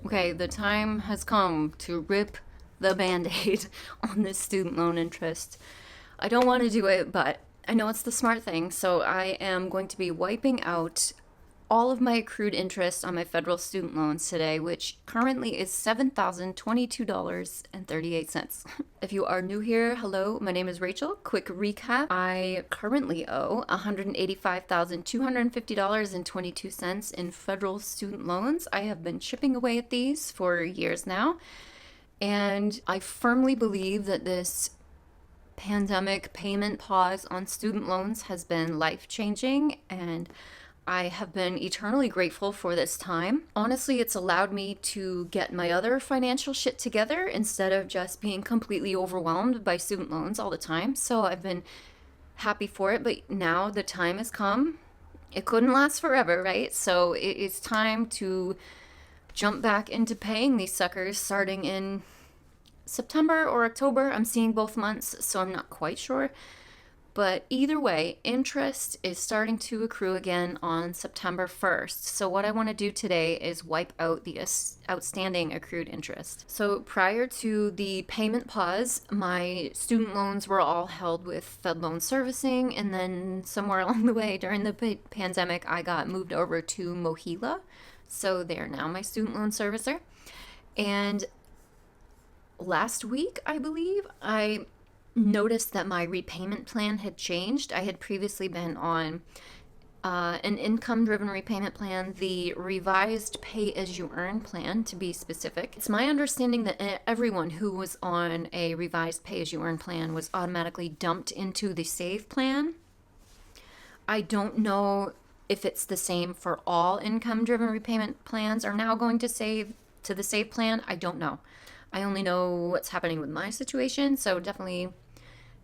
Okay, the time has come to rip the band-aid on this student loan interest. I don't want to do it, but I know it's the smart thing, so I am going to be wiping out all of my accrued interest on my federal student loans today, which currently is $7,022.38. If you are new here, hello, my name is Rachel. Quick recap. I currently owe $185,250.22 in federal student loans. I have been chipping away at these for years now, and I firmly believe that this pandemic payment pause on student loans has been life-changing, and I have been eternally grateful for this time. Honestly, it's allowed me to get my other financial shit together instead of just being completely overwhelmed by student loans all the time. So I've been happy for it, but now the time has come. It couldn't last forever, right? So it's time to jump back into paying these suckers starting in September or October. I'm seeing both months, so I'm not quite sure. But either way, interest is starting to accrue again on September 1st. So what I want to do today is wipe out the outstanding accrued interest. So prior to the payment pause, my student loans were all held with Fed Loan Servicing, and then somewhere along the way during the pandemic, I got moved over to Mohila. So they're now my student loan servicer. And last week, I believe, I noticed that my repayment plan had changed. I had previously been on an income-driven repayment plan, the revised pay-as-you-earn plan, to be specific. It's my understanding that everyone who was on a revised pay-as-you-earn plan was automatically dumped into the SAVE plan. I don't know if it's the same for all income-driven repayment plans are now going to save to the SAVE plan. I don't know. I only know what's happening with my situation, so definitely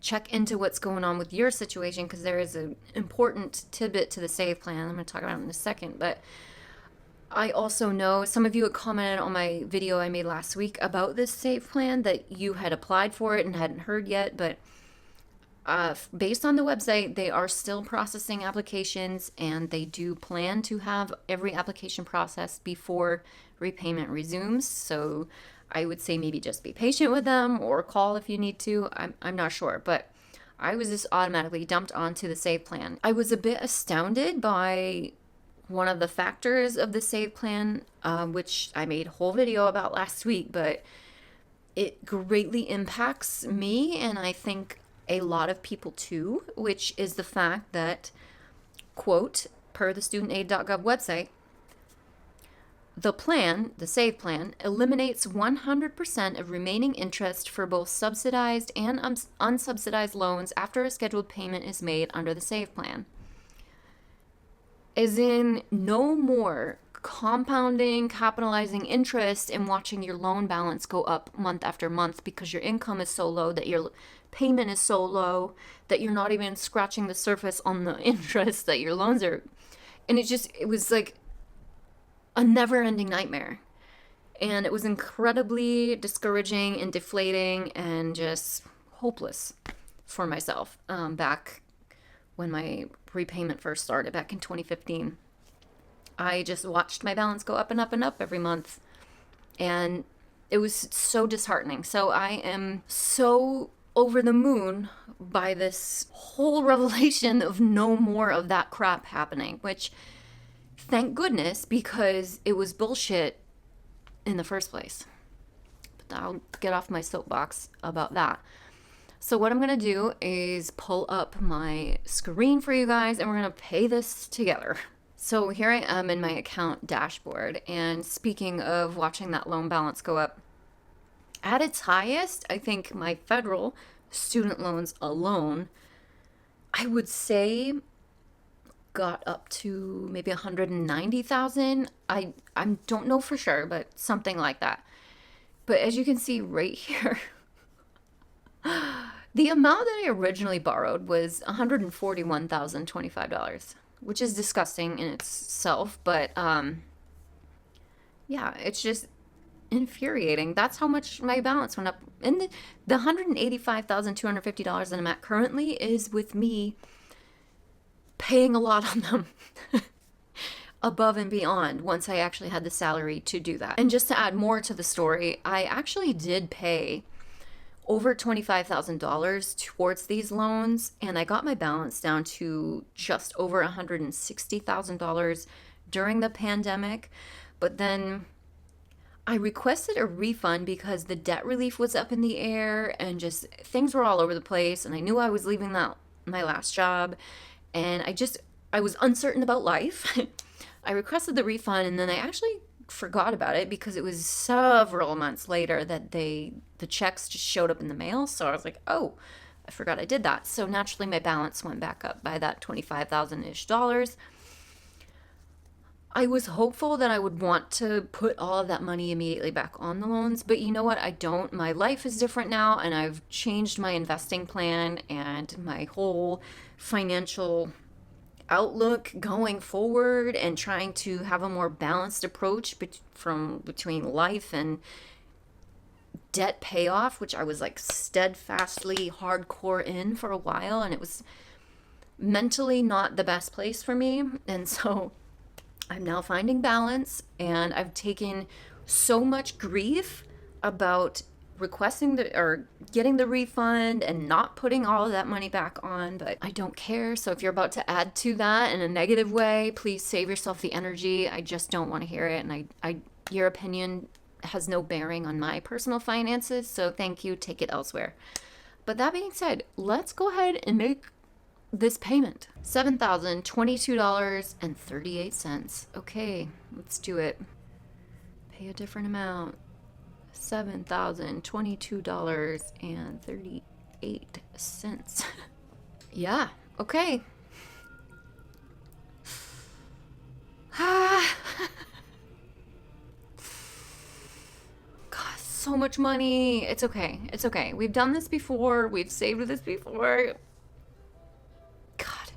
check into what's going on with your situation, because there is an important tidbit to the SAVE plan. I'm going to talk about it in a second, but I also know some of you had commented on my video I made last week about this SAVE plan that you had applied for it and hadn't heard yet, but based on the website, they are still processing applications, and they do plan to have every application processed before repayment resumes. So I would say maybe just be patient with them or call if you need to. I'm not sure, but I was just automatically dumped onto the SAVE plan. I was a bit astounded by one of the factors of the SAVE plan, which I made a whole video about last week, but it greatly impacts me, and I think a lot of people too, which is the fact that, quote, per the studentaid.gov website, the plan, the SAVE plan, eliminates 100% of remaining interest for both subsidized and unsubsidized loans after a scheduled payment is made under the SAVE plan. As in, no more compounding, capitalizing interest and watching your loan balance go up month after month because your income is so low, that your payment is so low, that you're not even scratching the surface on the interest that your loans are. And it was like a never-ending nightmare. And it was incredibly discouraging and deflating and just hopeless for myself back when my repayment first started back in 2015. I just watched my balance go up and up and up every month, and it was so disheartening. So I am so over the moon by this whole revelation of no more of that crap happening, which thank goodness, because it was bullshit in the first place. But I'll get off my soapbox about that. So what I'm going to do is pull up my screen for you guys, and we're going to pay this together. So here I am in my account dashboard, and speaking of watching that loan balance go up, at its highest, I think my federal student loans alone, I would say, got up to maybe 190,000. I don't know for sure, but something like that. But as you can see right here, the amount that I originally borrowed was $141,025, which is disgusting in itself, but yeah, it's just infuriating. That's how much my balance went up. And the $185,250 that I'm at currently is with me paying a lot on them. above and beyond once I actually had the salary to do that. And just to add more to the story, I actually did pay over $25,000 towards these loans, and I got my balance down to just over $160,000 during the pandemic. But then I requested a refund because the debt relief was up in the air and just things were all over the place, and I knew I was leaving my last job, and I was uncertain about life. I requested the refund, and then I actually forgot about it because it was several months later that the checks just showed up in the mail. So I was like, oh, I forgot I did that. So naturally my balance went back up by that 25,000-ish dollars. I was hopeful that I would want to put all of that money immediately back on the loans, but you know what? I don't. My life is different now, and I've changed my investing plan and my whole financial outlook going forward, and trying to have a more balanced approach between life and debt payoff, which I was like steadfastly hardcore in for a while, and it was mentally not the best place for me. And so I'm now finding balance, and I've taken so much grief about requesting or getting the refund and not putting all of that money back on, but I don't care. So if you're about to add to that in a negative way, please save yourself the energy. I just don't want to hear it, and your opinion has no bearing on my personal finances, so thank you, take it elsewhere. But that being said, let's go ahead and make this payment. $7,022.38. Okay, let's do it. Pay a different amount. $7,022.38. Yeah, okay. God, so much money. It's okay. It's okay. We've done this before. We've saved this before. God.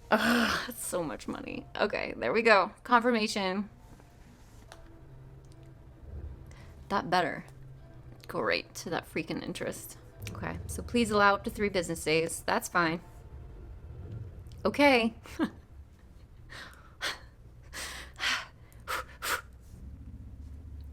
That's so much money. Okay, there we go. Confirmation. That better go right to that freaking interest. Okay, so please allow up to 3 business days. That's fine. Okay.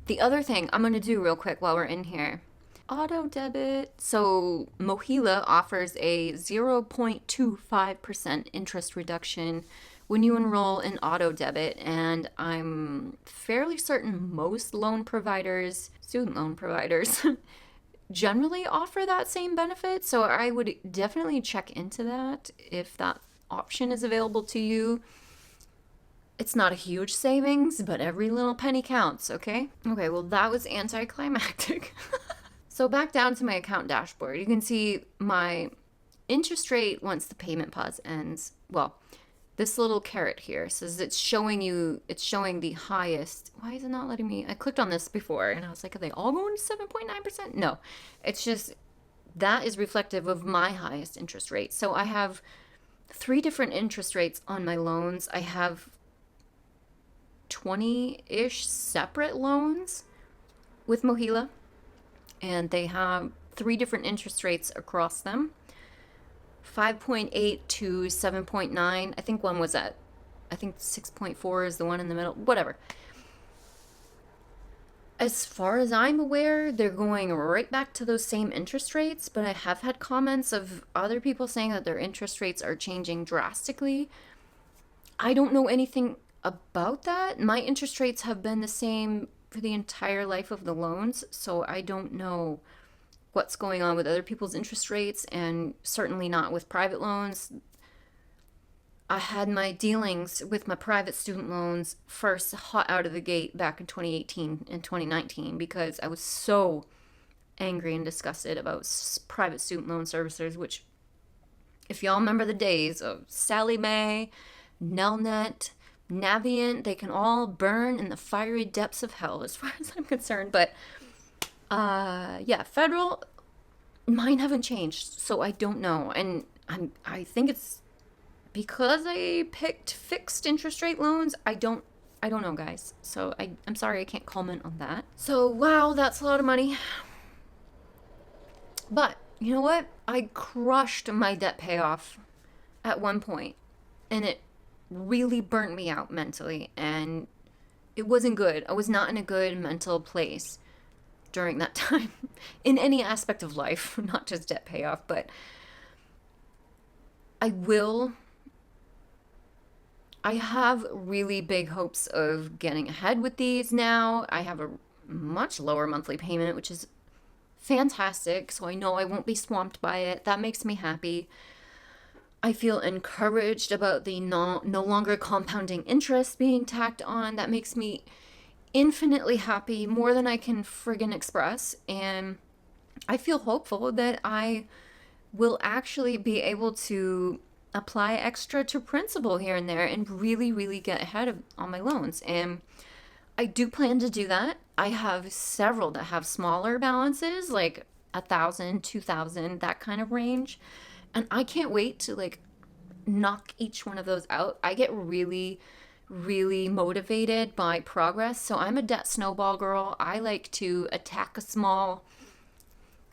The other thing I'm going to do real quick while we're in here, auto debit. So Mohila offers a 0.25% interest reduction when you enroll in auto debit, and I'm fairly certain most loan providers, student loan providers, generally offer that same benefit. So I would definitely check into that if that option is available to you. It's not a huge savings, but every little penny counts, okay? Okay, well, that was anticlimactic. So back down to my account dashboard, you can see my interest rate once the payment pause ends. Well, this little caret here says it's showing the highest. Why is it not letting me? I clicked on this before and I was like, are they all going to 7.9%? No, it's just that is reflective of my highest interest rate. So I have 3 different interest rates on my loans. I have 20-ish separate loans with Mohila, and they have 3 different interest rates across them. 5.8 to 7.9. I think one was at, I think 6.4 is the one in the middle, whatever. As far as I'm aware, they're going right back to those same interest rates, but I have had comments of other people saying that their interest rates are changing drastically. I don't know anything about that. My interest rates have been the same for the entire life of the loans, so I don't know what's going on with other people's interest rates, and certainly not with private loans. I had my dealings with my private student loans first hot out of the gate back in 2018 and 2019 because I was so angry and disgusted about private student loan servicers, which, if y'all remember the days of Sally Mae, Nelnet, Navient, they can all burn in the fiery depths of hell as far as I'm concerned. But yeah, federal, mine haven't changed, so I don't know. And I think it's because I picked fixed interest rate loans. I don't know, guys. So I'm sorry I can't comment on that. So wow, that's a lot of money. But you know what? I crushed my debt payoff at one point, and it really burnt me out mentally, and it wasn't good. I was not in a good mental place during that time in any aspect of life, not just debt payoff, but I will. I have really big hopes of getting ahead with these now. I have a much lower monthly payment, which is fantastic. So I know I won't be swamped by it. That makes me happy. I feel encouraged about the no longer compounding interest being tacked on. That makes me infinitely happy, more than I can friggin' express. And I feel hopeful that I will actually be able to apply extra to principal here and there and really, really get ahead of on my loans. And I do plan to do that. I have several that have smaller balances, like 1,000, 2,000, that kind of range. And I can't wait to like knock each one of those out. I get really, really motivated by progress. So I'm a debt snowball girl. I like to attack a small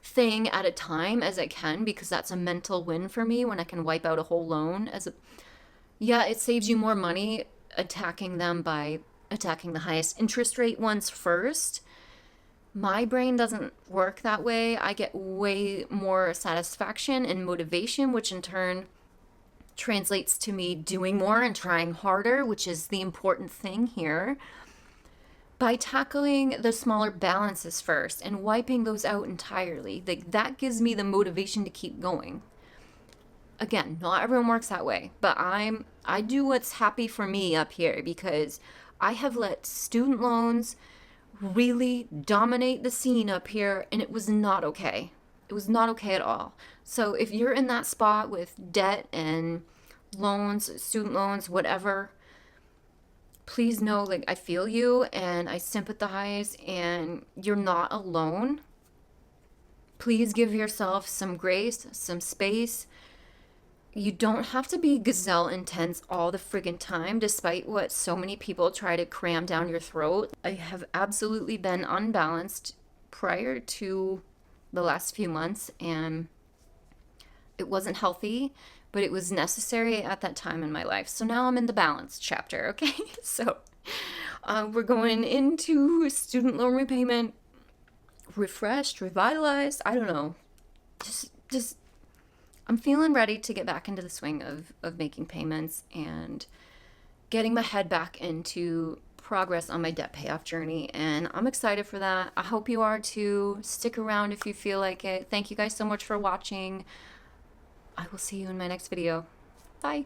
thing at a time as I can, because that's a mental win for me when I can wipe out a whole loan. Yeah, it saves you more money attacking them by attacking the highest interest rate ones first. My brain doesn't work that way. I get way more satisfaction and motivation, which in turn translates to me doing more and trying harder, which is the important thing here. By tackling the smaller balances first and wiping those out entirely, that gives me the motivation to keep going. Again, not everyone works that way, but I do what's happy for me up here, because I have let student loans really dominate the scene up here, and it was not okay. It was not okay at all. So if you're in that spot with debt and loans, student loans, whatever, please know, like, I feel you and I sympathize, and you're not alone. Please give yourself some grace, some space. You don't have to be gazelle intense all the friggin' time, despite what so many people try to cram down your throat. I have absolutely been unbalanced prior to the last few months, and it wasn't healthy, but it was necessary at that time in my life. So now I'm in the balance chapter, okay? So we're going into student loan repayment, refreshed, revitalized. I don't know. Just I'm feeling ready to get back into the swing of making payments and getting my head back into progress on my debt payoff journey. And I'm excited for that. I hope you are too. Stick around if you feel like it. Thank you guys so much for watching. I will see you in my next video. Bye.